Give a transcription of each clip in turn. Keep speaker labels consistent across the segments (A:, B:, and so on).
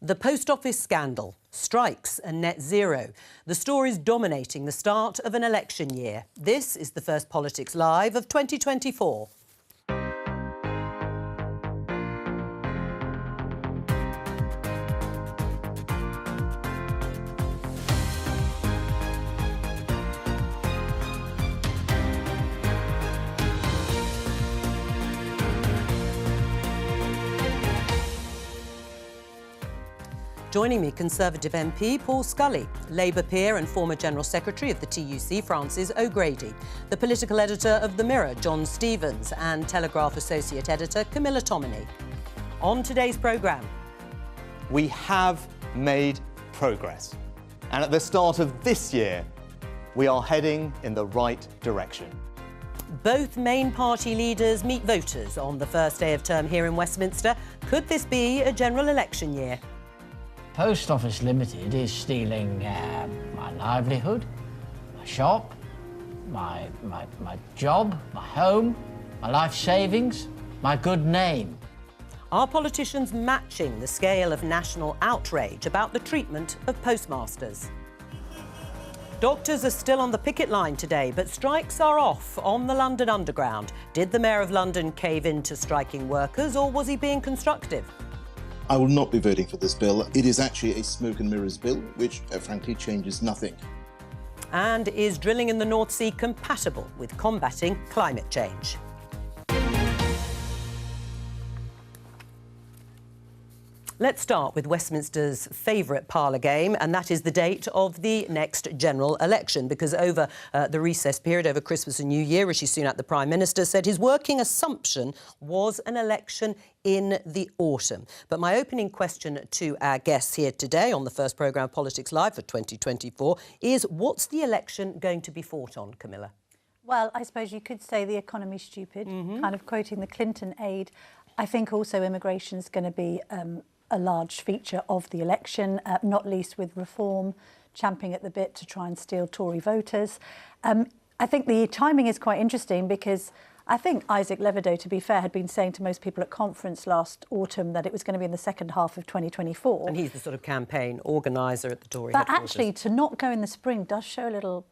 A: The post office scandal, strikes and net zero. The stories dominating the start of an election year. This is the first Politics Live of 2024. Joining me, Conservative MP Paul Scully, Labour peer and former General Secretary of the TUC, Francis O'Grady, the political editor of The Mirror, John Stevens, and Telegraph Associate Editor Camilla Tominey. On today's programme,
B: we have made progress. And at the start of this year, we are heading in the right direction.
A: Both main party leaders meet voters on the first day of term here in Westminster. Could this be a general election year?
C: Post Office Limited is stealing my livelihood, my shop, my job, my home, my life savings, my good name.
A: Are politicians matching the scale of national outrage about the treatment of postmasters? Doctors are still on the picket line today, but strikes are off on the London Underground. Did the Mayor of London cave in to striking workers, or was he being constructive?
D: I will not be voting for this bill. It is actually a smoke and mirrors bill, which frankly changes nothing.
A: And is drilling in the North Sea compatible with combating climate change? Let's start with Westminster's favourite parlour game, and that is the date of the next general election, because over the recess period, over Christmas and New Year, Rishi Sunak, the Prime Minister, said his working assumption was an election in the autumn. But my opening question to our guests here today on the first programme of Politics Live for 2024 is, what's the election going to be fought on, Camilla?
E: Well, I suppose you could say the economy's stupid, kind of quoting the Clinton aide. I think also immigration's going to be a large feature of the election, not least with Reform champing at the bit to try and steal Tory voters. I think the timing is quite interesting because I think Isaac Levidow, to be fair, had been saying to most people at conference last autumn that it was going to be in the second half of 2024.
A: And he's the sort of campaign organiser at the Tory
E: But
A: headquarters.
E: actually, to not go in the spring does show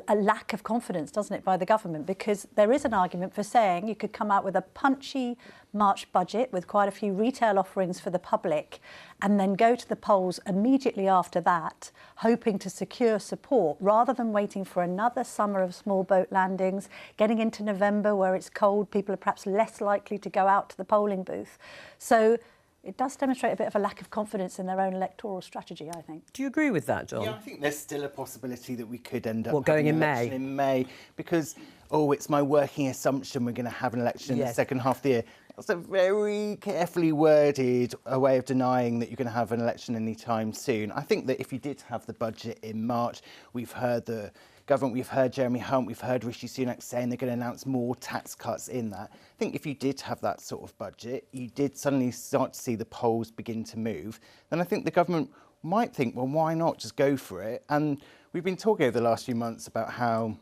E: a lack of confidence, doesn't it, by the government? Because there is an argument for saying you could come out with a punchy March budget with quite a few retail offerings for the public and then go to the polls immediately after that, hoping to secure support, rather than waiting for another summer of small boat landings, getting into November where it's cold, people are perhaps less likely to go out to the polling booth. So it does demonstrate a bit of a lack of confidence in their own electoral strategy, I think.
A: Do you agree with that, John?
F: Yeah, I think there's still a possibility that we could end up
A: going
F: having
A: in
F: an election
A: May?
F: in May, because, it's my working assumption we're going to have an election in the second half of the year. That's a very carefully worded way of denying that you're going to have an election anytime soon. I think that if you did have the budget in March, we've heard the government, we've heard Jeremy Hunt, we've heard Rishi Sunak saying they're going to announce more tax cuts in that. I think if you did have that sort of budget, you did suddenly start to see the polls begin to move, then I think the government might think, well, why not just go for it? And we've been talking over the last few months about how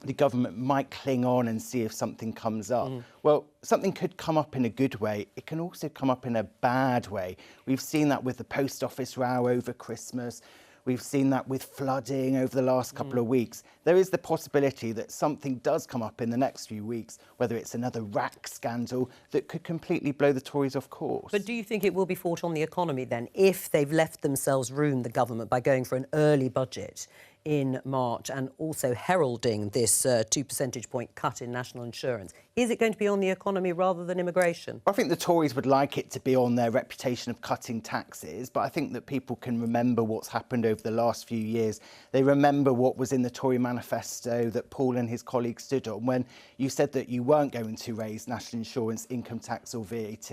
F: the government might cling on and see if something comes up. Well, something could come up in a good way. It can also come up in a bad way. We've seen that with the post office row over Christmas. We've seen that with flooding over the last couple of weeks. There is the possibility that something does come up in the next few weeks, whether it's another rack scandal that could completely blow the Tories off course.
A: But do you think it will be fought on the economy then, if they've left themselves room, the government, by going for an early budget in March and also heralding this 2 percentage point cut in national insurance? Is it going to be on the economy rather than immigration?
F: I think the Tories would like it to be on their reputation of cutting taxes, but I think that people can remember what's happened over the last few years. They remember what was in the Tory manifesto that Paul and his colleagues stood on when you said that you weren't going to raise national insurance, income tax or VAT.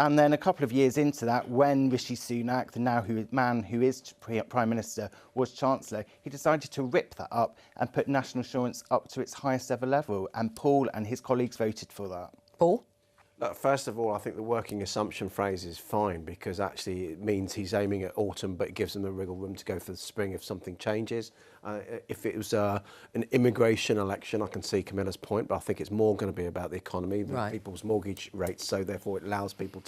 F: And then a couple of years into that, when Rishi Sunak, the man who is Prime Minister, was Chancellor, he decided to rip that up and put national insurance up to its highest ever level. And Paul and his colleagues voted for that.
A: Paul?
G: Look, first of all, I think the working assumption phrase is fine, because actually it means he's aiming at autumn, but it gives them the wriggle room to go for the spring if something changes. If it was an immigration election, I can see Camilla's point, but I think it's more going to be about the economy, people's mortgage rates, so therefore it allows people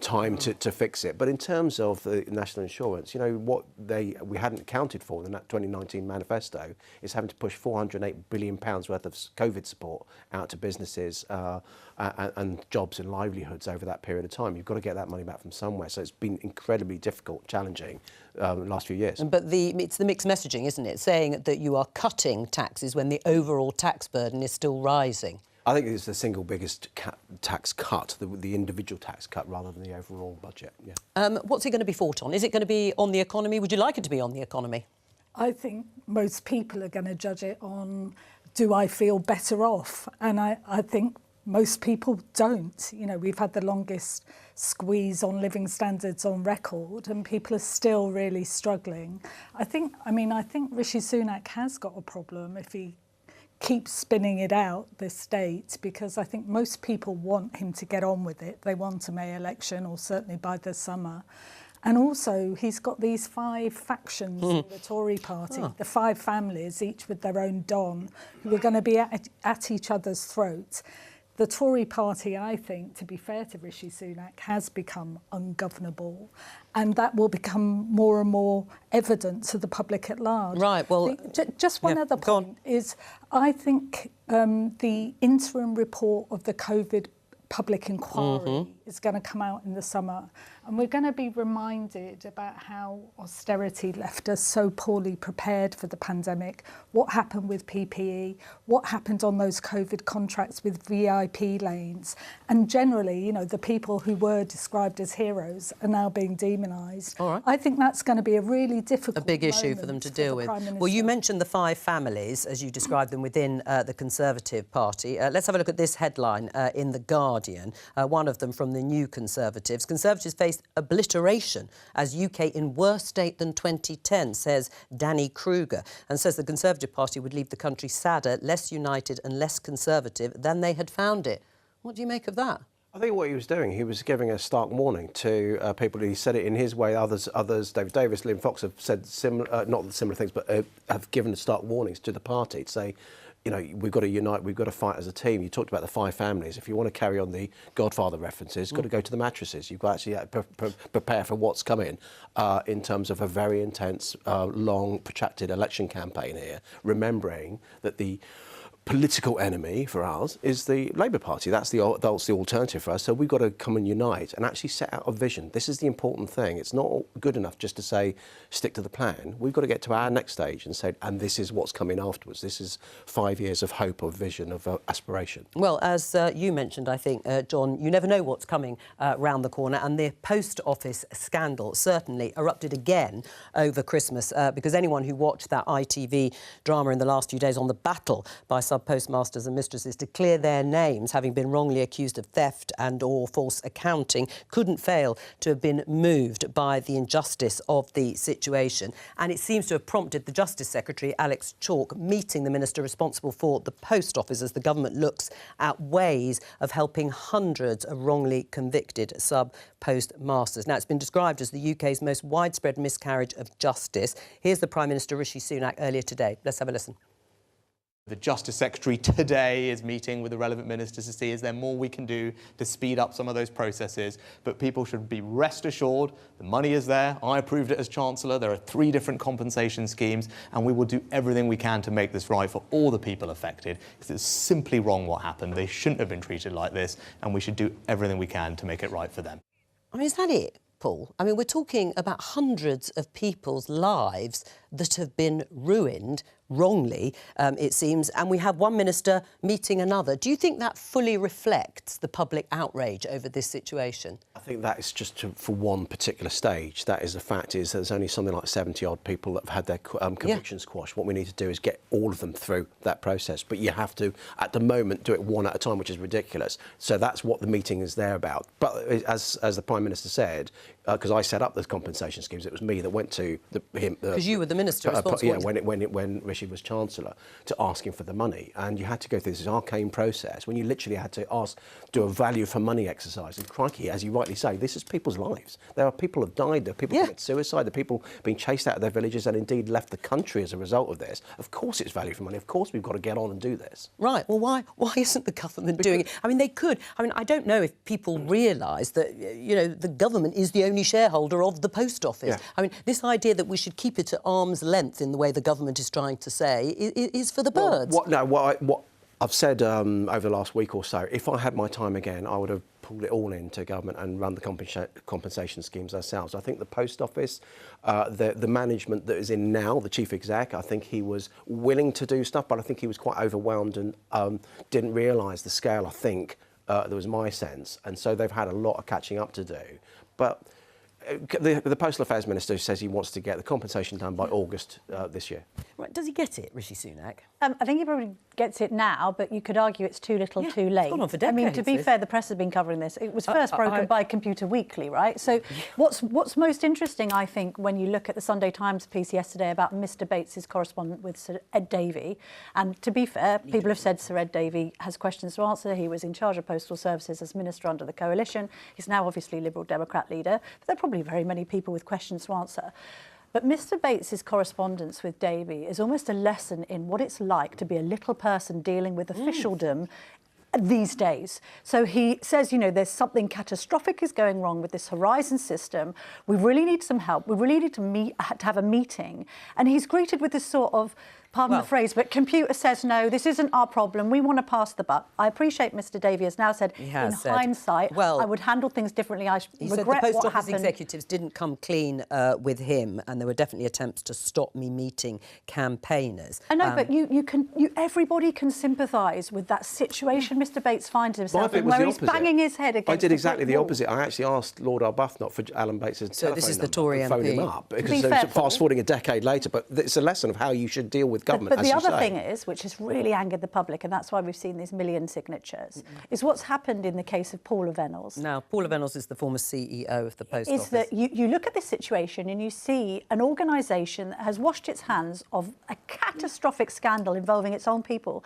G: time to fix it. But in terms of the national insurance, you know, what we hadn't accounted for in that 2019 manifesto is having to push £408 billion worth of COVID support out to businesses and jobs and livelihoods over that period of time. You've got to get that money back from somewhere. So it's been incredibly difficult, challenging the last few years.
A: But it's the mixed messaging, isn't it? Saying that you are cutting taxes when the overall tax burden is still rising.
G: I think it's the single biggest tax cut, the individual tax cut, rather than the overall budget. Yeah.
A: What's it going to be fought on? Is it going to be on the economy? Would you like it to be on the economy?
H: I think most people are going to judge it on, do I feel better off? And I think most people don't. You know, we've had the longest squeeze on living standards on record, and people are still really struggling. I think Rishi Sunak has got a problem if he keeps spinning it out, this date, because I think most people want him to get on with it. They want a May election, or certainly by the summer. And also, he's got these 5 factions in the Tory party, the 5 families, each with their own Don, who are going to be at each other's throats. The Tory party, I think, to be fair to Rishi Sunak, has become ungovernable, and that will become more and more evident to the public at large.
A: Right, well...
H: Just one other point is, I think the interim report of the COVID public inquiry is going to come out in the summer, and we're going to be reminded about how austerity left us so poorly prepared for the pandemic, what happened with PPE, what happened on those COVID contracts with VIP lanes, and generally, you know, the people who were described as heroes are now being demonised.
A: All right.
H: I think that's going to be a really difficult
A: big issue for them to deal with. Well, you mentioned the 5 families, as you described them, within the Conservative Party. Let's have a look at this headline in The Guardian, one of them from the New Conservatives. Conservatives faced obliteration as UK in worse state than 2010, says Danny Kruger, and says the Conservative Party would leave the country sadder, less united and less conservative than they had found it. What do you make of that?
G: I think what he was doing, he was giving a stark warning to people. He said it in his way. Others, David Davis, Liam Fox have said similar, not similar things, but have given stark warnings to the party to say, you know, we've got to unite, we've got to fight as a team. You talked about the 5 families. If you want to carry on the Godfather references, you've got to go to the mattresses. You've got to actually prepare for what's coming in terms of a very intense, long, protracted election campaign here, remembering that the political enemy for us is the Labour Party. That's the alternative for us. So we've got to come and unite and actually set out a vision. This is the important thing. It's not good enough just to say, stick to the plan. We've got to get to our next stage and say, and this is what's coming afterwards. This is 5 years of hope, of vision, of aspiration.
A: Well, as you mentioned, I think, John, you never know what's coming round the corner, and the post office scandal certainly erupted again over Christmas because anyone who watched that ITV drama in the last few days on the battle by postmasters and mistresses to clear their names, having been wrongly accused of theft and or false accounting, couldn't fail to have been moved by the injustice of the situation. And it seems to have prompted the Justice Secretary, Alex Chalk, meeting the minister responsible for the post office as the government looks at ways of helping hundreds of wrongly convicted sub-postmasters. Now, it's been described as the UK's most widespread miscarriage of justice. Here's the Prime Minister, Rishi Sunak, earlier today. Let's have a listen.
B: The Justice Secretary today is meeting with the relevant ministers to see is there more we can do to speed up some of those processes. But people should be rest assured the money is there. I approved it as Chancellor. There are 3 different compensation schemes, and we will do everything we can to make this right for all the people affected. Because it's simply wrong what happened. They shouldn't have been treated like this, and we should do everything we can to make it right for them.
A: I mean, is that it, Paul? I mean, we're talking about hundreds of people's lives that have been ruined wrongly, it seems, and we have one minister meeting another. Do you think that fully reflects the public outrage over this situation?
G: I think that is just for one particular stage. That is the fact is there's only something like 70-odd people that have had their convictions quashed. What we need to do is get all of them through that process. But you have to, at the moment, do it one at a time, which is ridiculous. So that's what the meeting is there about. But as the Prime Minister said, because I set up the compensation schemes. It was me that went to him.
A: Because you were the minister responsible.
G: Yeah, when Rishi was Chancellor, to ask him for the money. And you had to go through this arcane process when you literally had to do a value for money exercise. And crikey, as you rightly say, this is people's lives. There are people who have died, there are people who commit suicide, there are people being chased out of their villages and indeed left the country as a result of this. Of course it's value for money. Of course we've got to get on and do this.
A: Right. Well, why isn't the government doing it? I mean, they could. I mean, I don't know if people realise that, you know, the government is the only shareholder of the post office.
G: Yeah.
A: I mean, this idea that we should keep it at arm's length in the way the government is trying to say is for the birds.
G: What I've said over the last week or so, if I had my time again, I would have pulled it all into government and run the compensation schemes ourselves. I think the post office, the management that is in now, the chief exec, I think he was willing to do stuff, but I think he was quite overwhelmed and didn't realise the scale, I think. That was my sense. And so they've had a lot of catching up to do. But the Postal Affairs Minister says he wants to get the compensation done by August this year.
A: Right, does he get it, Rishi Sunak?
E: I think he probably gets it now, but you could argue it's too little, too late.
A: It's gone on for
E: I mean,
A: decades,
E: to be
A: this.
E: fair, the press has been covering this. It was first broken by Computer Weekly, right? So what's most interesting, I think, when you look at the Sunday Times piece yesterday about Mr Bates's correspondence with Sir Ed Davey, and to be fair, people have said Sir Ed Davey has questions to answer. He was in charge of postal services as minister under the coalition. He's now obviously Liberal Democrat leader, but there are probably very many people with questions to answer. But Mr Bates's correspondence with Davey is almost a lesson in what it's like to be a little person dealing with officialdom these days. So he says, you know, there's something catastrophic is going wrong with this Horizon system. We really need some help. We really need to have a meeting. And he's greeted with this sort of, pardon the phrase, but computer says, no, this isn't our problem. We want to pass the buck. I appreciate Mr Davey has now said, hindsight, I would handle things differently. I
A: He said the post office executives didn't come clean with him, and there were definitely attempts to stop me meeting campaigners.
E: I know, but everybody can sympathise with that situation Mr Bates finds himself in, where he's banging his head against.
G: I did exactly the opposite. I actually asked Lord Arbuthnot for Alan Bates's telephone
A: this is the
G: number
A: Tory
G: and phoned
A: MP.
G: him up, because fast forwarding a decade later. But it's a lesson of how you should deal with government.
E: But the other thing is, which has really angered the public, and that's why we've seen these million signatures, is what's happened in the case of Paula Venables.
A: Now, Paula Venables is the former CEO of the Post Office.
E: Is that you look at this situation and you see an organisation that has washed its hands of a catastrophic scandal involving its own people.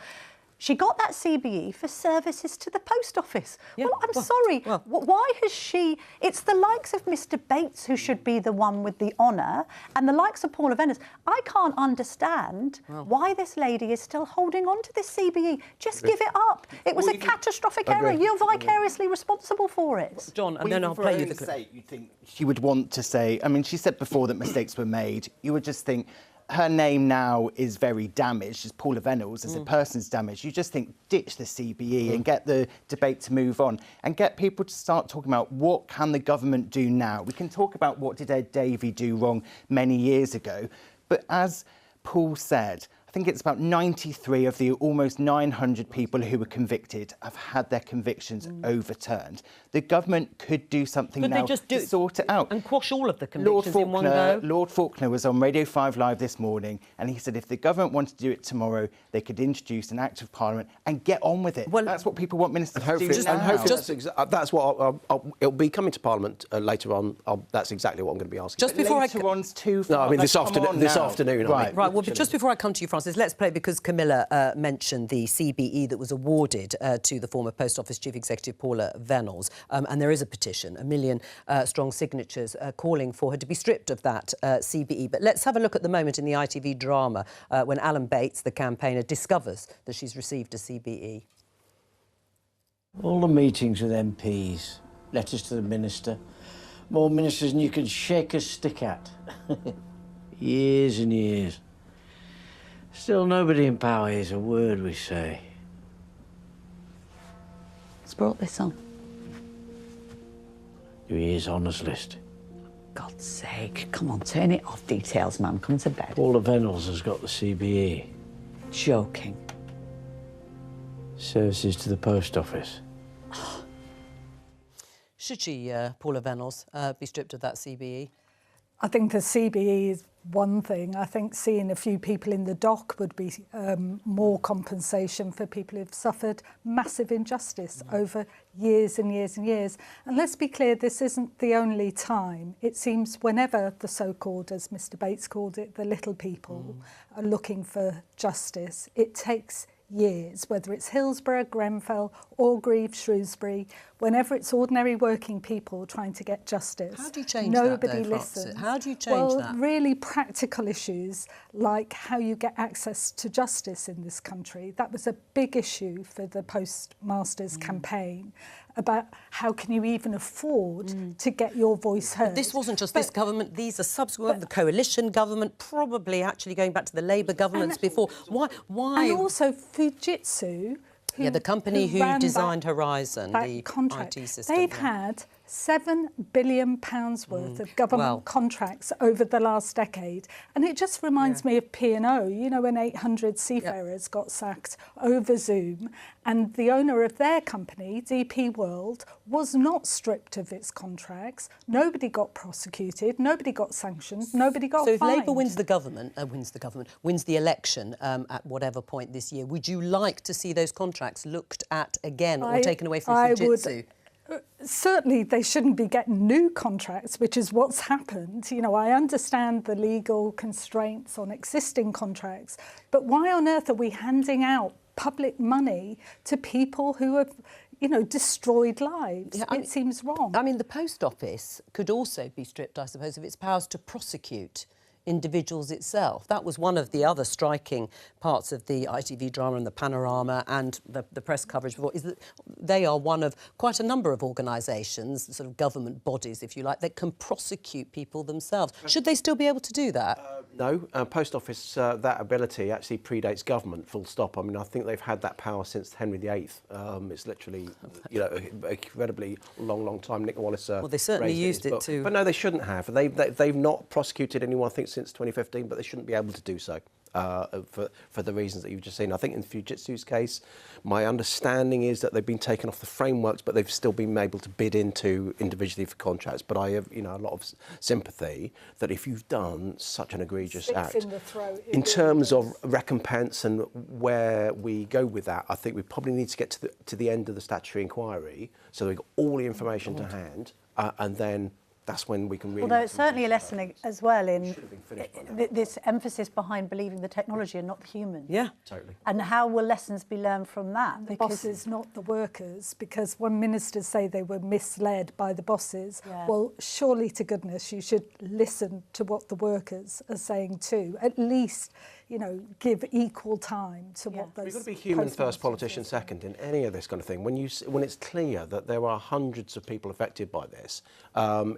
E: She got that CBE for services to the post office.
A: Yeah.
E: Well, I'm sorry. Why has she... It's the likes of Mr Bates who should be the one with the honour, and the likes of Paula Venables. I can't understand why this lady is still holding on to this CBE. Just give it up. It was a catastrophic error. You're vicariously responsible for it.
A: John, and then I'll play you the clip.
F: You'd think she would want to say... I mean, she said before that mistakes were made. You would just think... Her name now is very damaged, as Paula Venables, as a person's damaged. You just think, ditch the CBE and get the debate to move on and get people to start talking about what can the government do now. We can talk about what did Ed Davey do wrong many years ago, but as Paul said, I think it's about 93 of the almost 900 people who were convicted have had their convictions overturned. The government could do something now to sort it out.
A: And quash all of the convictions in one go?
F: Lord Faulkner was on Radio 5 Live this morning, and he said if the government wanted to do it tomorrow, they could introduce an Act of Parliament and get on with it. Well, that's what people want ministers to do now.
G: And hopefully that's what it'll be coming to Parliament later on. That's exactly what I'm going to be asking.
A: Just before
F: later on's too far.
G: No, I mean this afternoon.
F: Right.
A: Right, well, just before I come to you, Francis, let's play, because Camilla mentioned the CBE that was awarded to the former Post Office Chief Executive Paula Venables, and there is a petition, 1 million strong signatures calling for her to be stripped of that CBE. But let's have a look at the moment in the ITV drama when Alan Bates, the campaigner, discovers that she's received a CBE.
C: All the meetings with MPs, letters to the minister, more ministers than you can shake a stick at. Years and years. Still nobody in power hears a word we say.
I: What's brought this on?
C: Your ears honors list.
I: God's sake, come on, turn it off. Details, man, come to bed.
C: Paula Venables has got the CBE.
I: Joking.
C: Services to the post office.
A: Should she, Paula Venables, be stripped of that CBE?
H: I think the CBE is one thing. I think seeing a few people in the dock would be more compensation for people who've suffered massive injustice over years and years and years. And let's be clear, this isn't the only time. It seems whenever the so-called, as Mr. Bates called it, the little people are looking for justice, it takes years, whether it's Hillsborough, Grenfell, Orgreave, Shrewsbury, whenever it's ordinary working people trying to get justice.
A: How do you change
H: nobody
A: that, though,
H: listens.
A: Frances? How do you change that?
H: Well, really practical issues like how you get access to justice in this country. That was a big issue for the Postmasters campaign, about how can you even afford to get your voice heard.
A: But this wasn't just this government, these are subsequent, the coalition government, probably actually going back to the Labour governments before. Why?
H: And also Fujitsu,
A: the company who
H: ran
A: designed Horizon, the
H: contract,
A: IT system.
H: they've had £7 billion worth of government contracts over the last decade. And it just reminds me of P&O, you know, when 800 seafarers got sacked over Zoom, and the owner of their company, DP World, was not stripped of its contracts. Nobody got prosecuted, nobody got sanctioned, nobody got fined.
A: So if Labour wins the election at whatever point this year, would you like to see those contracts looked at again or taken away from Fujitsu?
H: Certainly they shouldn't be getting new contracts, which is what's happened. You know, I understand the legal constraints on existing contracts, but why on earth are we handing out public money to people who have, you know, destroyed lives? It seems wrong.
A: I mean, the Post Office could also be stripped, I suppose, of its powers to prosecute individuals itself. That was one of the other striking parts of the ITV drama and the panorama and the press coverage before, is that they are one of quite a number of organisations, sort of government bodies, if you like, that can prosecute people themselves. Should they still be able to do that?
G: No, Post Office, that ability actually predates government, full stop. I mean, I think they've had that power since Henry VIII. It's literally, you know, an incredibly long time. Nick Wallace
A: well, they certainly used it to...
G: But no, they shouldn't have. They've not prosecuted anyone, I think, since 2015, but they shouldn't be able to do so for the reasons that you've just seen. I think in Fujitsu's case, my understanding is that they've been taken off the frameworks, but they've still been able to bid into individually for contracts. But I have, you know, a lot of sympathy that if you've done such an egregious act, in terms of recompense and where we go with that, I think we probably need to get to the end of the statutory inquiry, so we've got all the information to hand, and then that's when we can really...
E: Although it's certainly a lesson as well in this emphasis behind believing the technology and not the human.
A: Yeah,
G: totally.
E: And how will lessons be learned from that?
H: The bosses, not the workers, because when ministers say they were misled by the bosses, well, surely to goodness you should listen to what the workers are saying too. At least, you know, give equal time to what those...
G: We've got to be human first, politician second in any of this kind of thing. When it's clear that there are hundreds of people affected by this,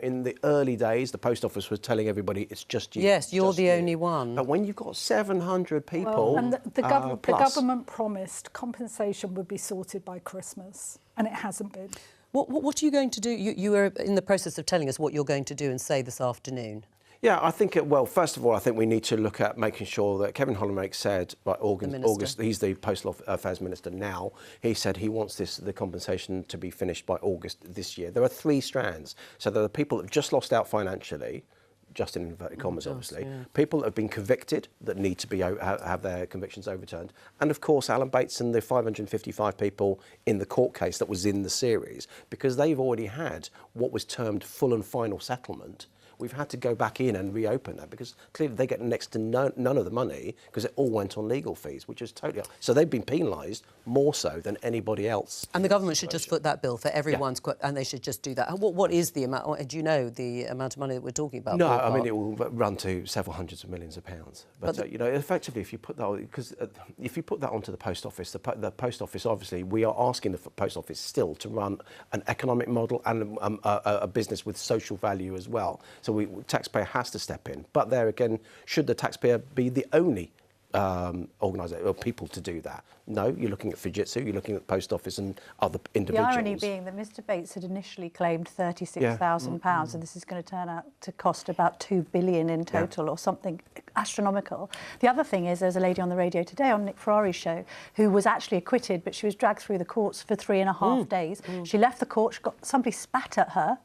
G: in the early days, the Post Office was telling everybody it's just you.
A: Yes, you're the only one.
G: But when you've got 700 people,
H: and the government promised compensation would be sorted by Christmas, and it hasn't been.
A: What are you going to do? You are in the process of telling us what you're going to do and say this afternoon.
G: Yeah, I think, well, first of all, I think we need to look at making sure that Kevin Hollinrake said by August, he's the Postal Affairs Minister now, he said he wants the compensation to be finished by August this year. There are 3 strands. So there are people that have just lost out financially, just in inverted commas, obviously. Yeah. People that have been convicted that need to be have their convictions overturned. And, of course, Alan Bates and the 555 people in the court case that was in the series, because they've already had what was termed full and final settlement. We've had to go back in and reopen that because clearly they get next to none of the money because it all went on legal fees, which is totally... So they've been penalised more so than anybody else.
A: And the government should just foot that bill for everyone's... And they should just do that. And what is the amount... Do you know the amount of money that we're talking about?
G: No, I mean, it will run to several hundreds of millions of pounds. But you know, effectively, if you put that... Because if you put that onto the Post Office, the Post Office, obviously, we are asking the Post Office still to run an economic model and a business with social value as well. So taxpayer has to step in. But there again, should the taxpayer be the only organisation or people to do that? No, you're looking at Fujitsu, you're looking at the Post Office and other individuals.
E: The irony being that Mr Bates had initially claimed £36,000 and this is going to turn out to cost about $2 billion in total or something astronomical. The other thing is there's a lady on the radio today on Nick Ferrari's show who was actually acquitted, but she was dragged through the courts for 3.5 days. She left the court, somebody spat at her.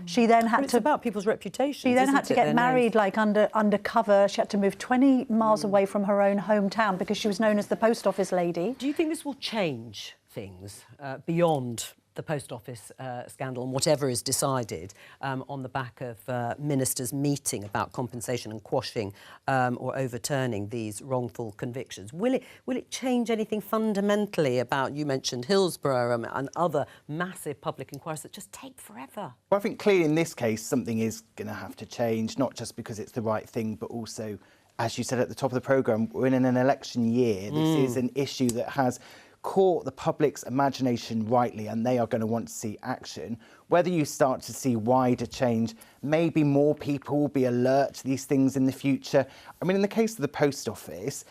E: She then had
A: It's
E: to...
A: about people's reputations.
E: She then
A: isn't
E: had to
A: it?
E: get
A: Their
E: married,
A: names.
E: like undercover. She had to move 20 miles away from her own hometown because she was known as the post office lady.
A: Do you think this will change things beyond the post office scandal and whatever is decided on the back of ministers meeting about compensation and quashing or overturning these wrongful convictions? Will it change anything fundamentally about, you mentioned Hillsborough and other massive public inquiries that just take forever?
F: Well, I think clearly in this case something is going to have to change, not just because it's the right thing, but also, as you said at the top of the programme, we're in an election year. This is an issue that has caught the public's imagination rightly, and they are going to want to see action. Whether you start to see wider change, maybe more people will be alert to these things in the future. I mean, in the case of the post office,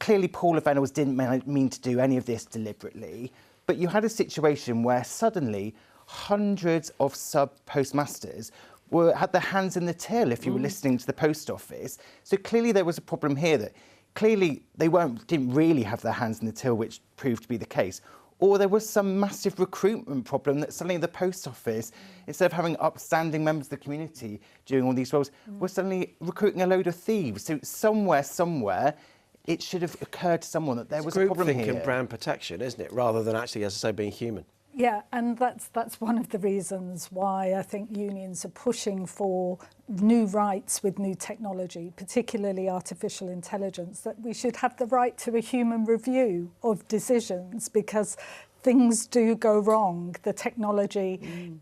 F: clearly Paula Venables didn't mean to do any of this deliberately, but you had a situation where suddenly hundreds of sub-postmasters had their hands in the till if you were listening to the post office. So clearly there was a problem here that clearly they didn't really have their hands in the till, which proved to be the case. Or there was some massive recruitment problem that suddenly the post office, instead of having upstanding members of the community doing all these roles, were suddenly recruiting a load of thieves. So somewhere, it should have occurred to someone that there was a problem here.
G: Groupthink and brand protection, isn't it? Rather than actually, as I say, being human.
H: Yeah, and that's one of the reasons why I think unions are pushing for new rights with new technology, particularly artificial intelligence, that we should have the right to a human review of decisions, because things do go wrong. The technology,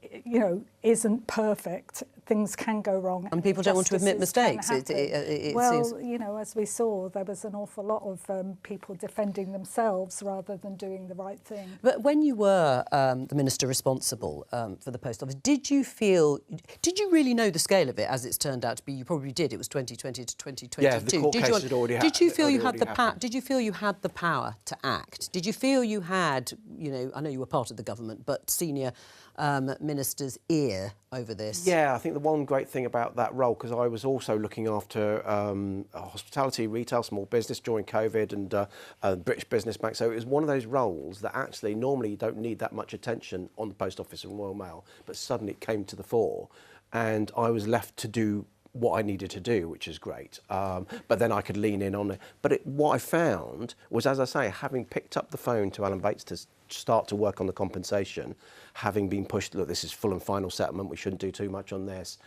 H: isn't perfect. Things can go wrong.
A: And people don't want to admit mistakes. It
H: seems... as we saw, there was an awful lot of people defending themselves rather than doing the right thing.
A: But when you were the minister responsible for the post office, did you really know the scale of it as it's turned out to be? You probably did. It was 2020 to 2022.
G: Yeah, the court case had already happened.
A: Did you feel you had the power? Did you feel you had the power to act? Did you feel you had, I know you were part of the government, but senior minister's ear over this?
G: Yeah, I think the one great thing about that role, because I was also looking after hospitality, retail, small business during COVID and British Business Bank. So it was one of those roles that actually normally you don't need that much attention on the Post Office and Royal Mail, but suddenly it came to the fore and I was left to do what I needed to do, which is great. But then I could lean in on it. But what I found was, as I say, having picked up the phone to Alan Bates to start to work on the compensation, having been pushed, look, this is full and final settlement, we shouldn't do too much on this.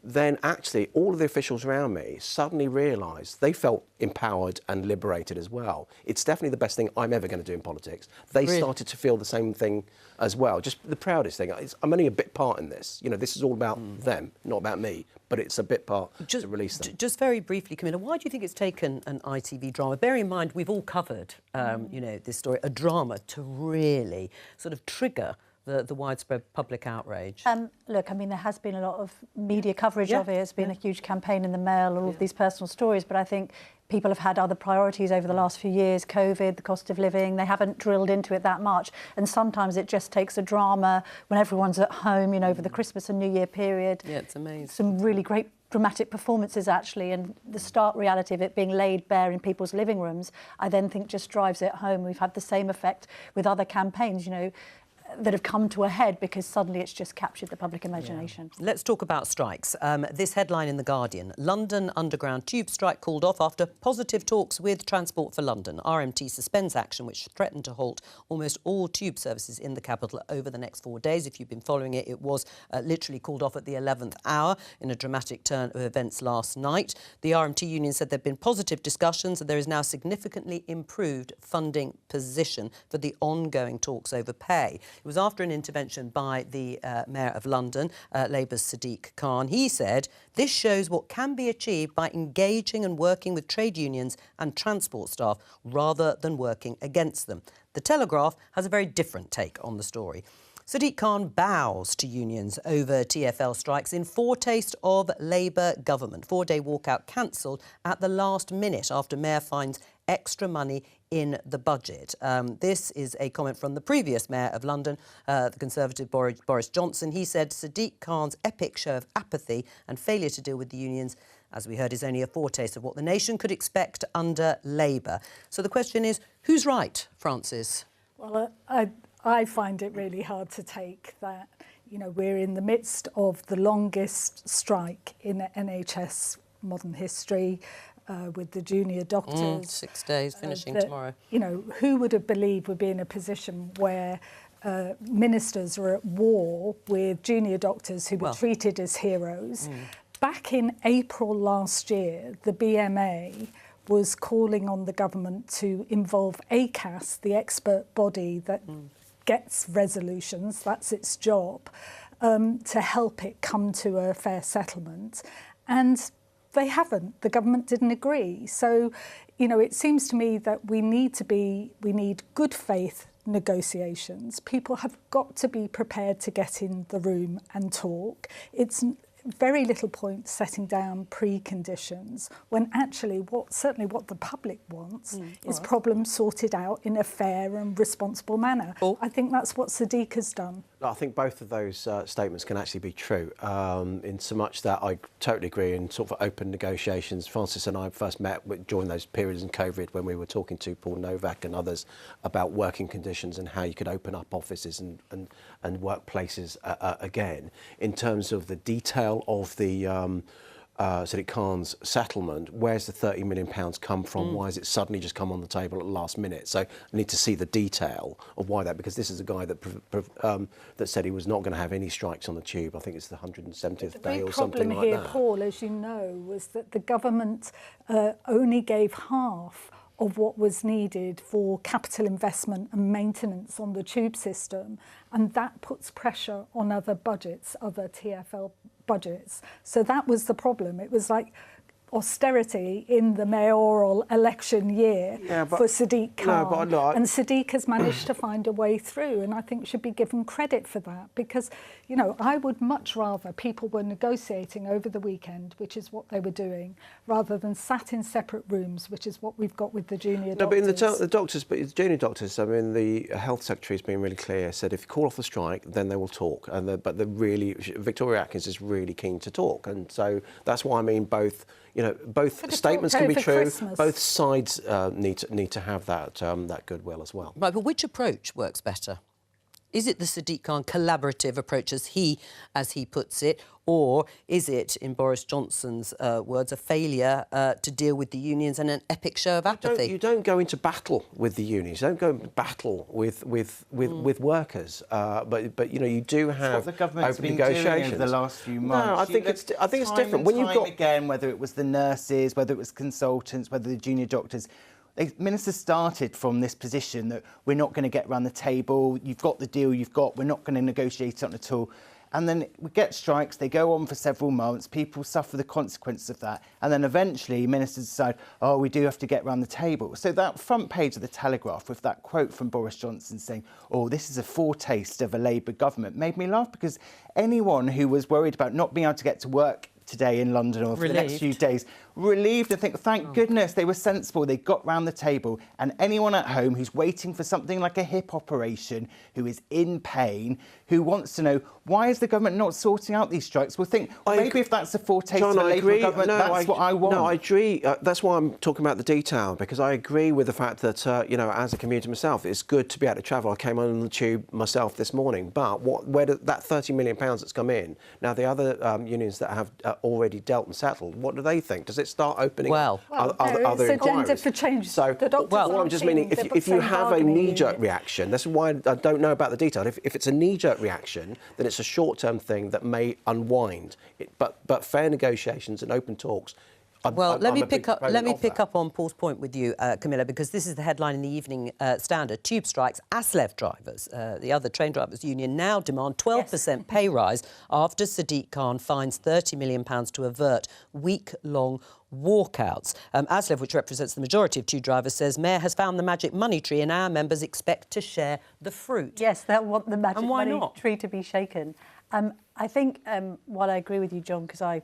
G: Then actually all of the officials around me suddenly realised they felt empowered and liberated as well. It's definitely the best thing I'm ever going to do in politics. They started to feel the same thing as well. Just the proudest thing. I'm only a bit part in this. This is all about them, not about me, but it's a bit part to release them.
A: Just very briefly, Camilla, why do you think it's taken an ITV drama? Bearing in mind we've all covered, this story, a drama to really sort of trigger the widespread public outrage?
E: Look, I mean, there has been a lot of media coverage of it. It's been a huge campaign in the Mail, all of these personal stories, but I think people have had other priorities over the last few years, COVID, the cost of living. They haven't drilled into it that much. And sometimes it just takes a drama when everyone's at home, over the Christmas and New Year period.
A: Yeah, it's amazing.
E: Some really great dramatic performances, actually, and the stark reality of it being laid bare in people's living rooms, I then think just drives it home. We've had the same effect with other campaigns, that have come to a head because suddenly it's just captured the public imagination.
A: Yeah. Let's talk about strikes. This headline in The Guardian: London Underground tube strike called off after positive talks with Transport for London. RMT suspends action which threatened to halt almost all tube services in the capital over the next 4 days. If you've been following it, it was literally called off at the 11th hour in a dramatic turn of events last night. The RMT union said there have been positive discussions and there is now significantly improved funding position for the ongoing talks over pay. It was after an intervention by the Mayor of London, Labour's Sadiq Khan. He said, this shows what can be achieved by engaging and working with trade unions and transport staff rather than working against them. The Telegraph has a very different take on the story. Sadiq Khan bows to unions over TfL strikes in foretaste of Labour government. 4-day walkout cancelled at the last minute after Mayor finds extra money in the budget. This is a comment from the previous Mayor of London, the Conservative Boris Johnson. He said Sadiq Khan's epic show of apathy and failure to deal with the unions, as we heard, is only a foretaste of what the nation could expect under Labour. So the question is, who's right, Francis?
H: Well, I find it really hard to take that, we're in the midst of the longest strike in NHS modern history, with the junior doctors.
A: 6 days, finishing tomorrow.
H: Who would have believed we'd be in a position where ministers are at war with junior doctors who were treated as heroes? Back in April last year, the BMA was calling on the government to involve ACAS, the expert body that gets resolutions, that's its job, to help it come to a fair settlement. And they haven't. The government didn't agree. So, it seems to me that we need good faith negotiations. People have got to be prepared to get in the room and talk. It's very little point setting down preconditions when actually what the public wants is problems sorted out in a fair and responsible manner. I think that's what Sadiq has done.
G: I think both of those statements can actually be true, in so much that I totally agree in sort of open negotiations. Francis and I first met during those periods in COVID when we were talking to Paul Novak and others about working conditions and how you could open up offices and workplaces again. In terms of the detail of the Sadiq Khan's settlement, where's the £30 million come from? Why has it suddenly just come on the table at the last minute? So I need to see the detail of why that, because this is a guy that that said he was not going to have any strikes on the tube. I think it's the 170th day or something like that.
H: The problem here, Paul, as you know, was that the government only gave half of what was needed for capital investment and maintenance on the tube system, and that puts pressure on other budgets, other TfL budgets. So that was the problem. It was like austerity in the mayoral election year for Sadiq Khan. And Sadiq has managed to find a way through, and I think should be given credit for that, because, I would much rather people were negotiating over the weekend, which is what they were doing, rather than sat in separate rooms, which is what we've got with the junior doctors.
G: But in the doctors, but the junior doctors, I mean, the health secretary has been really clear, said if you call off the strike, then they will talk. Victoria Atkins is really keen to talk, and so that's why I mean both statements can be true.
H: Christmas.
G: Both sides need to have that goodwill as well.
A: Right, but which approach works better? Is it the Sadiq Khan collaborative approach, as he puts it, or is it, in Boris Johnson's words, a failure to deal with the unions and an epic show of apathy?
G: You don't go into battle with the unions. You don't go into battle with workers. But you do have
F: the government's
G: open
F: been
G: negotiations
F: doing over the last few months.
G: No, I think it's different. When you've got
F: again, whether it was the nurses, whether it was consultants, whether the junior doctors. Ministers started from this position that we're not going to get around the table, you've got the deal you've got, we're not going to negotiate on it at all. And then we get strikes, they go on for several months, people suffer the consequence of that, and then eventually ministers decide, we do have to get around the table. So that front page of the Telegraph with that quote from Boris Johnson saying, this is a foretaste of a Labour government, made me laugh, because anyone who was worried about not being able to get to work today in London or for the next few days, relieved and think, thank goodness they were sensible, they got round the table. And anyone at home who's waiting for something like a hip operation, who is in pain, who wants to know, why is the government not sorting out these strikes, will think, maybe if that's a foretaste of a Labour government, that's what I want.
G: No, I agree. That's why I'm talking about the detail, because I agree with the fact that, as a commuter myself, it's good to be able to travel. I came on the tube myself this morning, but where did that £30 million that's come in, now the other unions that have already dealt and settled, what do they think? Does it start opening other
H: it's
G: inquiries?
H: agenda for change.
G: So,
H: all
G: I'm just meaning, if you have a knee-jerk reaction, that's why I don't know about the detail. If it's a knee-jerk reaction, then it's a short-term thing that may unwind. But fair negotiations and open talks.
A: Let me pick up on Paul's point with you, Camilla, because this is the headline in the Evening Standard. Tube strikes. ASLEF drivers, the other train drivers' union, now demand 12% pay rise after Sadiq Khan finds £30 million to avert week-long walkouts. ASLEF, which represents the majority of tube drivers, says Mayor has found the magic money tree and our members expect to share the fruit.
E: Yes, they'll want the magic money tree to be shaken. I think, while I agree with you, John, because I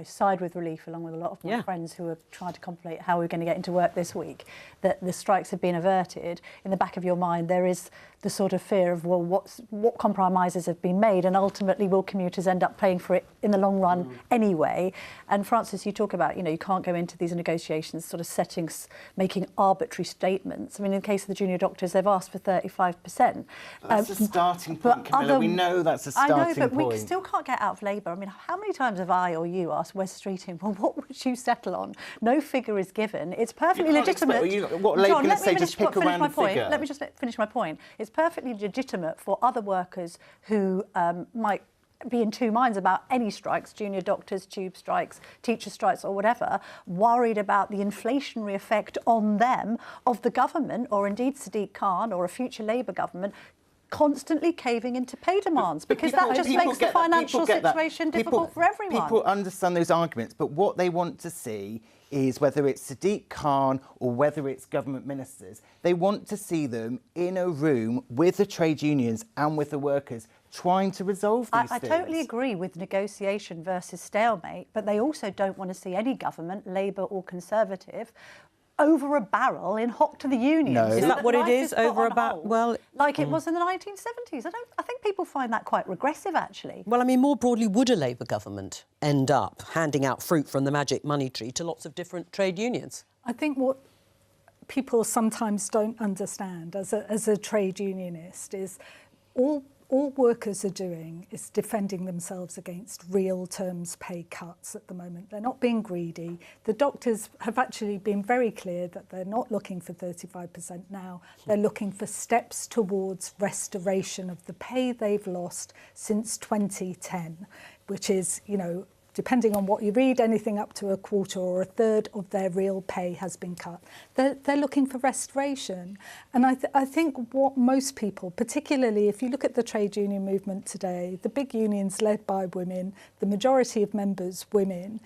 E: side with relief, along with a lot of my friends who are trying to contemplate how we're going to get into work this week, that the strikes have been averted. In the back of your mind, there is the sort of fear of, well, what compromises have been made, and ultimately will commuters end up paying for it in the long run anyway? And Francis, you talk about, you can't go into these negotiations sort of making arbitrary statements. I mean, in the case of the junior doctors, they've asked for 35%.
F: That's a starting point, Camilla. We know that's a starting point.
E: I know, but we still can't get out of Labour. I mean, how many times have I or you asked Wes Streeting, well, what would you settle on? No figure is given. It's perfectly legitimate.
F: What are Labour going to say? Just pick a random figure.
E: Let me just finish my point. It's perfectly legitimate for other workers who might be in two minds about any strikes, junior doctors, tube strikes, teacher strikes or whatever, worried about the inflationary effect on them of the government, or indeed Sadiq Khan or a future Labour government, constantly caving into pay demands, because that just makes the financial situation difficult for everyone.
F: People understand those arguments, but what they want to see is, whether it's Sadiq Khan or whether it's government ministers, they want to see them in a room with the trade unions and with the workers trying to resolve these things. I
E: totally agree with negotiation versus stalemate, but they also don't want to see any government, Labour or Conservative, over a barrel in hock to the unions.
F: No.
A: Is that what it is? Over a barrel?
E: Well, like it was in the 1970s. I think people find that quite regressive, actually.
A: Well, I mean, more broadly, would a Labour government end up handing out fruit from the magic money tree to lots of different trade unions?
H: I think what people sometimes don't understand as a trade unionist is all workers are doing is defending themselves against real terms pay cuts at the moment. They're not being greedy. The doctors have actually been very clear that they're not looking for 35% now. They're looking for steps towards restoration of the pay they've lost since 2010, which is, depending on what you read, anything up to a quarter or a third of their real pay has been cut. They're looking for restoration. And I think what most people, particularly if you look at the trade union movement today, the big unions led by women, the majority of members women,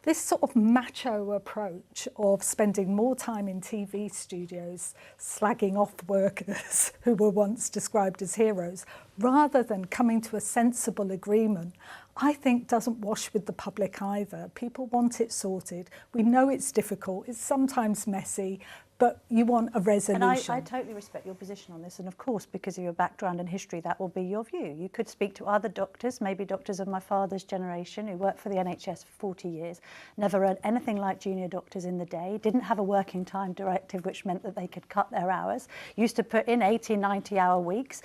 H: this sort of macho approach of spending more time in TV studios slagging off workers who were once described as heroes, rather than coming to a sensible agreement, I think doesn't wash with the public either. People want it sorted. We know it's difficult. It's sometimes messy, but you want a resolution.
E: And I totally respect your position on this. And of course, because of your background and history, that will be your view. You could speak to other doctors, maybe doctors of my father's generation who worked for the NHS for 40 years, never earned anything like junior doctors in the day, didn't have a working time directive, which meant that they could cut their hours, used to put in 80, 90-hour weeks,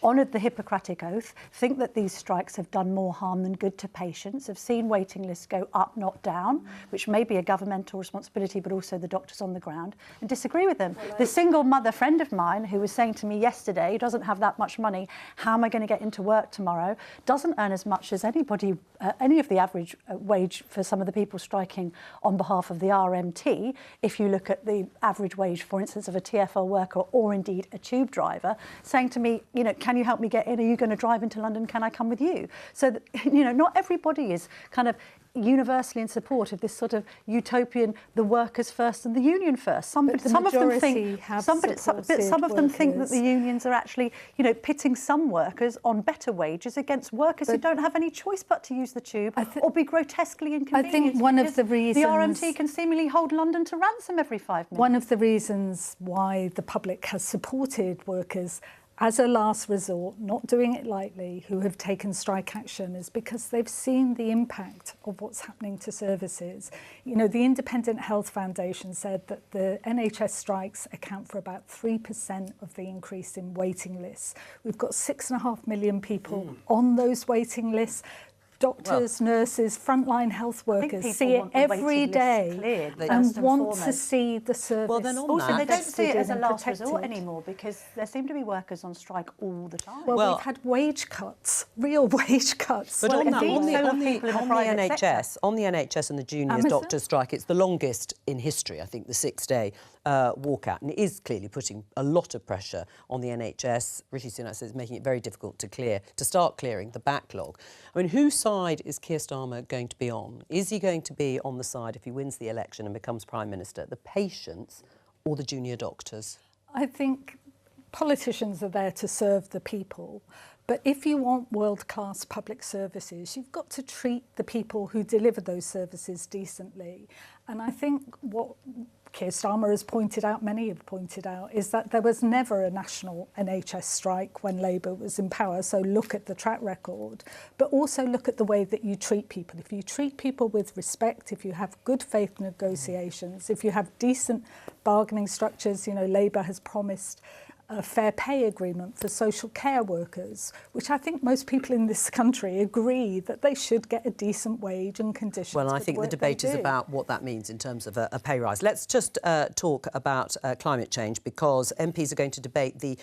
E: honoured the Hippocratic Oath, think that these strikes have done more harm than good to patients, have seen waiting lists go up, not down, which may be a governmental responsibility, but also the doctors on the ground, and disagree with them. The single mother friend of mine who was saying to me yesterday, doesn't have that much money, how am I going to get into work tomorrow, doesn't earn as much as anybody, any of the average wage for some of the people striking on behalf of the RMT. If you look at the average wage, for instance, of a TfL worker or indeed a tube driver, saying to me, can you help me get in? Are you going to drive into London? Can I come with you? So that, not everybody is kind of universally in support of this sort of utopian, the workers first and the union first. Some of them think that the unions are actually, pitting some workers on better wages against workers who don't have any choice but to use the tube or be grotesquely inconvenienced.
H: I think one of the reasons
E: the RMT can seemingly hold London to ransom every 5 minutes.
H: One of the reasons why the public has supported workers as a last resort, not doing it lightly, who have taken strike action, is because they've seen the impact of what's happening to services. The Independent Health Foundation said that the NHS strikes account for about 3% of the increase in waiting lists. We've got 6.5 million people on those waiting lists. Doctors, nurses, frontline health workers see it every day and want to see the service.
A: Well, then
E: also, they don't see it as a last resort anymore, because there seem to be workers on strike all the time.
H: Well, we've had wage cuts, real wage cuts.
A: But on the NHS and the juniors doctors strike, it's the longest in history, I think, the 6-day walkout, and it is clearly putting a lot of pressure on the NHS. Rishi Sunak says it's making it very difficult to start clearing the backlog. I mean, whose side is Keir Starmer going to be on? Is he going to be on the side, if he wins the election and becomes Prime Minister, the patients or the junior doctors?
H: I think politicians are there to serve the people, But if you want world-class public services, you've got to treat the people who deliver those services decently. And I think what Keir Starmer has pointed out, many have pointed out, is that there was never a national NHS strike when Labour was in power. So look at the track record, but also look at the way that you treat people. If you treat people with respect, if you have good faith negotiations, if you have decent bargaining structures, you know, Labour has promised a fair pay agreement for social care workers, which I think most people in this country agree that they should get a decent wage and conditions.
A: Well, I think the debate is about what that means in terms of a pay rise. Let's just talk about climate change, because MPs are going to debate the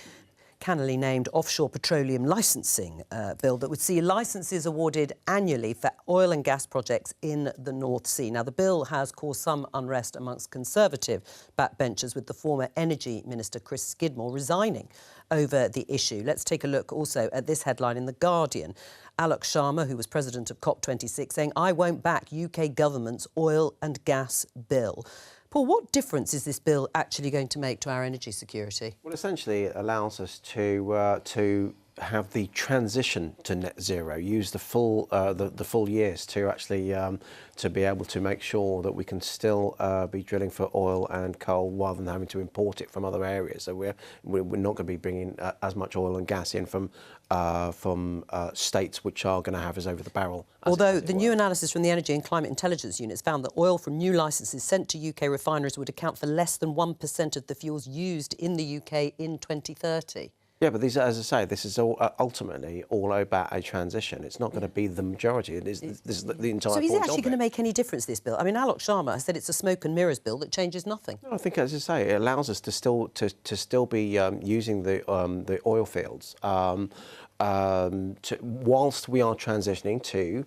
A: cannily named offshore petroleum licensing bill that would see licences awarded annually for oil and gas projects in the North Sea. Now, the bill has caused some unrest amongst Conservative backbenchers, with the former Energy Minister Chris Skidmore resigning over the issue. Let's take a look also at this headline in The Guardian. Alok Sharma, who was president of COP26, saying, "I won't back UK government's oil and gas bill." Paul, what difference is this bill actually going to make to our energy security?
G: Well, essentially, it allows us to have the transition to net zero, use the full years to actually to be able to make sure that we can still be drilling for oil and coal rather than having to import it from other areas. So we're not going to be bringing as much oil and gas in from states which are going to have us over the barrel.
A: Although the new analysis from the Energy and Climate Intelligence Units found that oil from new licences sent to UK refineries would account for less than 1% of the fuels used in the UK in 2030.
G: Yeah, but these, as I say, this is all, ultimately all about a transition. It's not going to be the majority. This is the entire
A: So
G: point
A: is it actually
G: of
A: going to make any difference, this bill? I mean, Alok Sharma has said it's a smoke and mirrors bill that changes nothing.
G: No, I think, as I say, it allows us to still be using the oil fields whilst we are transitioning to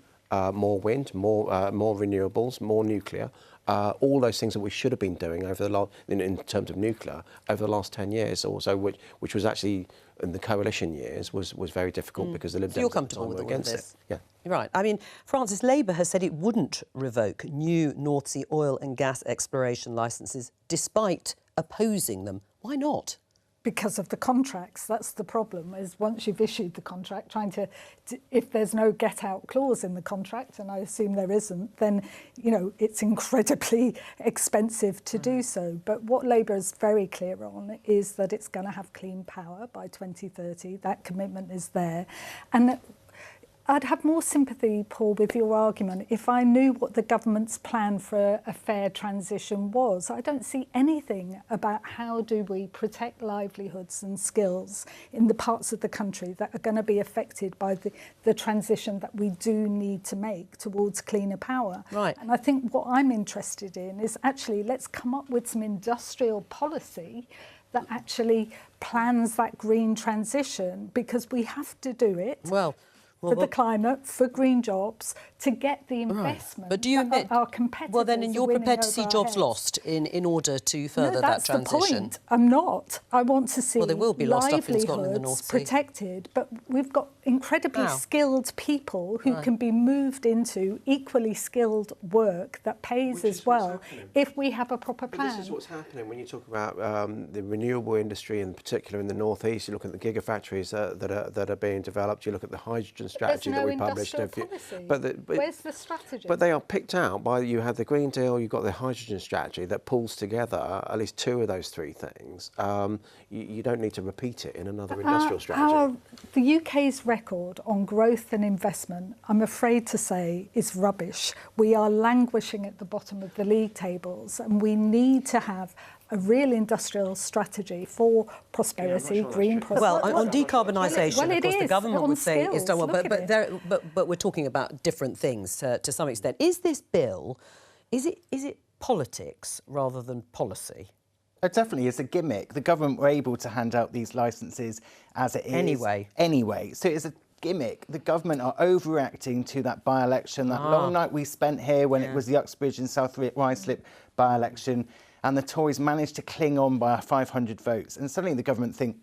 G: more wind, more renewables, more nuclear. All those things that we should have been doing over the last, in terms of nuclear, over the last 10 years or so, which was actually in the coalition years was very difficult because the Lib Dems
A: you're comfortable with all
G: against
A: of this?
G: it. Yeah.
A: You're right. I mean, Francis, Labour has said it wouldn't revoke new North Sea oil and gas exploration licences despite opposing them. Why not?
H: Because of the contracts. That's the problem, is once you've issued the contract, trying to if there's no get-out clause in the contract, and I assume there isn't, then, you know, it's incredibly expensive to do so. But what Labour is very clear on is that it's going to have clean power by 2030. That commitment is there. And I'd have more sympathy, Paul, with your argument if I knew what the government's plan for a fair transition was. I don't see anything about how do we protect livelihoods and skills in the parts of the country that are going to be affected by the transition that we do need to make towards cleaner power.
A: Right.
H: And I think what I'm interested in is actually let's come up with some industrial policy that actually plans that green transition, because we have to do it.
A: Well,
H: for the climate, for green jobs, to get the investment.
A: Right. But do you admit,
H: our competitors
A: well, then you're prepared to see jobs
H: heads.
A: Lost in order to further that transition?
H: No, that's the point. I'm not. I want to see
A: there will be lost up in Scotland and the North Sea.
H: Protected, but we've got incredibly skilled people who can be moved into equally skilled work that pays as well if we have a proper plan.
G: But this is what's happening when you talk about the renewable industry, in particular in the North East. You look at the gigafactories that are being developed. You look at the hydrogen strategy that we published.
H: Where's the strategy?
G: But they are picked out by, you have the Green Deal, you've got the hydrogen strategy that pulls together at least two of those three things. You don't need to repeat it in another industrial strategy.
H: The UK's record on growth and investment, I'm afraid to say, is rubbish. We are languishing at the bottom of the league tables, and we need to have a real industrial strategy for prosperity, green prosperity.
A: Well, on decarbonisation, of course, the government would say
H: skills,
A: it's done well, but we're talking about different things to some extent. Is this bill, is it politics rather than policy?
F: It definitely is a gimmick. The government were able to hand out these licences as it is. Anyway, so it's a gimmick. The government are overreacting to that by-election, that long night we spent here when it was the Uxbridge and South Ruislip by-election, and the Tories managed to cling on by 500 votes. And suddenly the government think,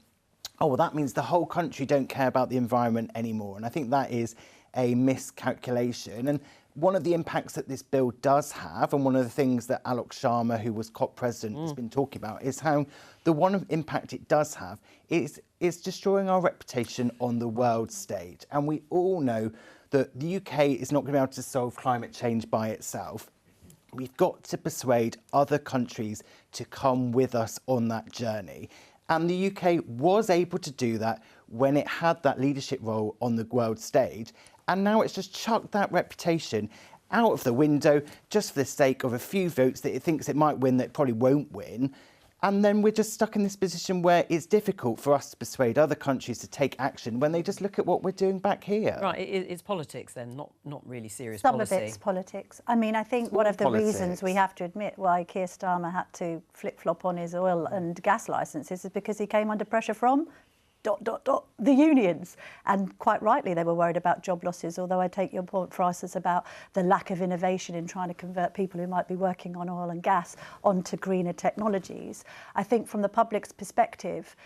F: oh, well, that means the whole country don't care about the environment anymore. And I think that is a miscalculation. And one of the impacts that this bill does have, and one of the things that Alok Sharma, who was COP president, has been talking about, is how the one impact it does have is destroying our reputation on the world stage. And we all know that the UK is not going to be able to solve climate change by itself. We've got to persuade other countries to come with us on that journey. And the UK was able to do that when it had that leadership role on the world stage. And now it's just chucked that reputation out of the window just for the sake of a few votes that it thinks it might win that it probably won't win. And then we're just stuck in this position where it's difficult for us to persuade other countries to take action when they just look at what we're doing back here.
A: Right, it's politics then, not really serious
E: Some
A: policy.
E: of it's politics. I mean, I think one of the reasons we have to admit why Keir Starmer had to flip-flop on his oil and gas licences is because he came under pressure from the unions. And quite rightly, they were worried about job losses, although I take your point, Francis, about the lack of innovation in trying to convert people who might be working on oil and gas onto greener technologies. I think from the public's perspective,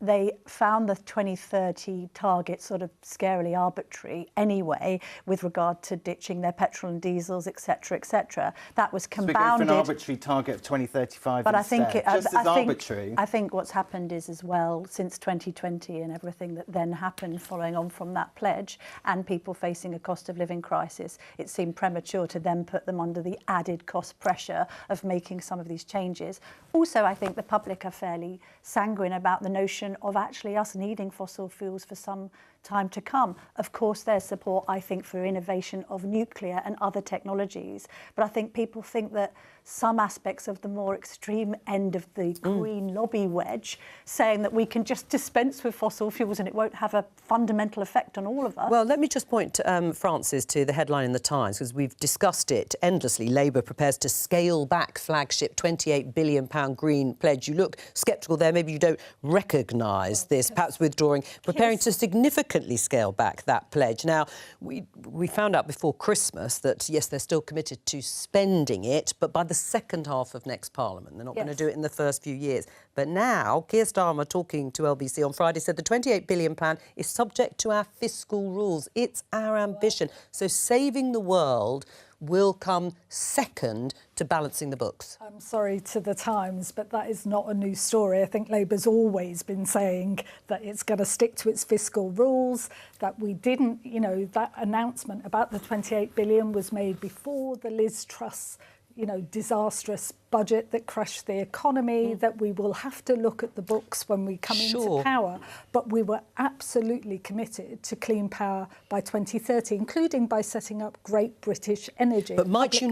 E: they found the 2030 target sort of scarily arbitrary anyway with regard to ditching their petrol and diesels, etc., etc. That was compounded.
F: So we go for an arbitrary target of 2035
E: but
F: instead.
E: Arbitrary. I think what's happened is as well, since 2020 and everything that then happened following on from that pledge and people facing a cost of living crisis, it seemed premature to then put them under the added cost pressure of making some of these changes. Also, I think the public are fairly sanguine about the notion of actually us needing fossil fuels for some time to come. Of course, there's support, I think, for innovation of nuclear and other technologies. But I think people think that some aspects of the more extreme end of the green lobby wedge, saying that we can just dispense with fossil fuels and it won't have a fundamental effect on all of us.
A: Well, let me just point, Francis, to the headline in The Times, because we've discussed it endlessly. Labour prepares to scale back flagship £28 billion green pledge. You look sceptical there. Maybe you don't recognise this, perhaps withdrawing, preparing to significantly scale back that pledge. Now, we found out before Christmas that, yes, they're still committed to spending it, but by the second half of next Parliament. They're not going to do it in the first few years. But now, Keir Starmer, talking to LBC on Friday, said the £28 billion plan is subject to our fiscal rules. It's our ambition. So saving the world will come second to balancing the books.
H: I'm sorry to the Times, but that is not a new story. I think Labour's always been saying that it's going to stick to its fiscal rules, that we didn't, you know, that announcement about the 28 billion was made before the Liz Truss, you know, disastrous budget that crushed the economy, that we will have to look at the books when we come into power. But we were absolutely committed to clean power by 2030, including by setting up Great British Energy.
A: But might you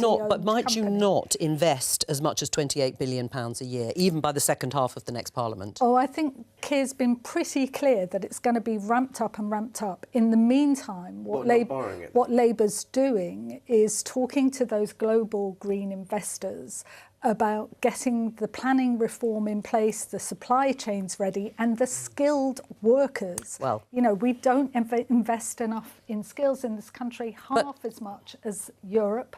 A: not invest as much as £28 billion a year, even by the second half of the next Parliament?
H: Oh, I think Keir's been pretty clear that it's going to be ramped up and ramped up. In the meantime, what Labour's doing is talking to those global green investors about getting the planning reform in place, the supply chains ready, and the skilled workers.
A: Well,
H: you know, we don't invest enough in skills in this country, half as much as Europe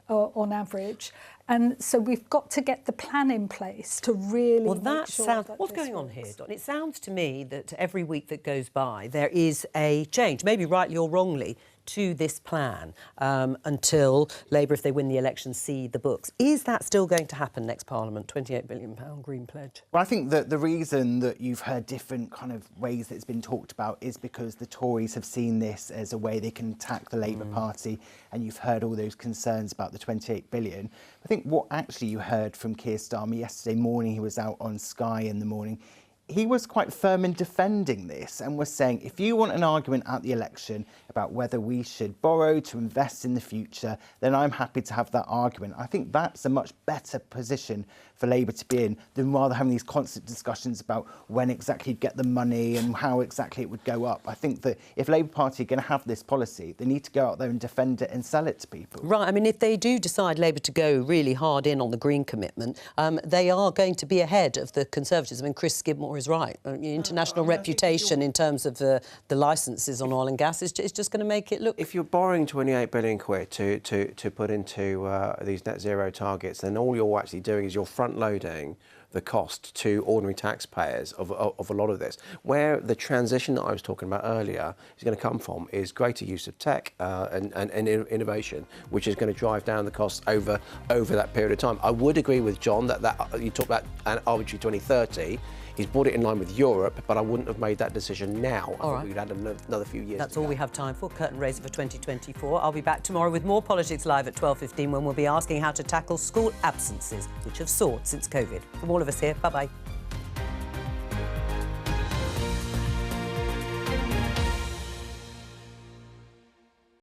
H: on average. And so we've got to get the plan in place to really make sure that
A: what's going on here, Don? It sounds to me that every week that goes by, there is a change, maybe rightly or wrongly, to this plan until Labour, if they win the election, see the books. Is that still going to happen next Parliament, £28 billion green pledge?
F: Well, I think that the reason that you've heard different kind of ways that it's been talked about is because the Tories have seen this as a way they can attack the Labour Party, and you've heard all those concerns about the 28 billion. I think what actually you heard from Keir Starmer yesterday morning, he was out on Sky in the morning, he was quite firm in defending this and was saying, if you want an argument at the election about whether we should borrow to invest in the future, then I'm happy to have that argument. I think that's a much better position for Labour to be in than rather having these constant discussions about when exactly you'd get the money and how exactly it would go up. I think that if Labour Party are going to have this policy, they need to go out there and defend it and sell it to people.
A: Right. I mean, if they do decide Labour to go really hard in on the green commitment, they are going to be ahead of the Conservatives. I mean, Chris Skidmore is right. International reputation in terms of the licences on oil and gas is just going to make it look...
G: If you're borrowing 28 billion quid to put into these net zero targets, then all you're actually doing is you're front-loading the cost to ordinary taxpayers of a lot of this. Where the transition that I was talking about earlier is going to come from is greater use of tech and innovation, which is going to drive down the costs over that period of time. I would agree with John that you talk about an arbitrary 2030. He's brought it in line with Europe, but I wouldn't have made that decision now. I think we'd had another few years.
A: That's all we have time for. Curtain raiser for 2024. I'll be back tomorrow with more Politics Live at 12:15 when we'll be asking how to tackle school absences, which have soared since COVID. From all of us here, bye-bye.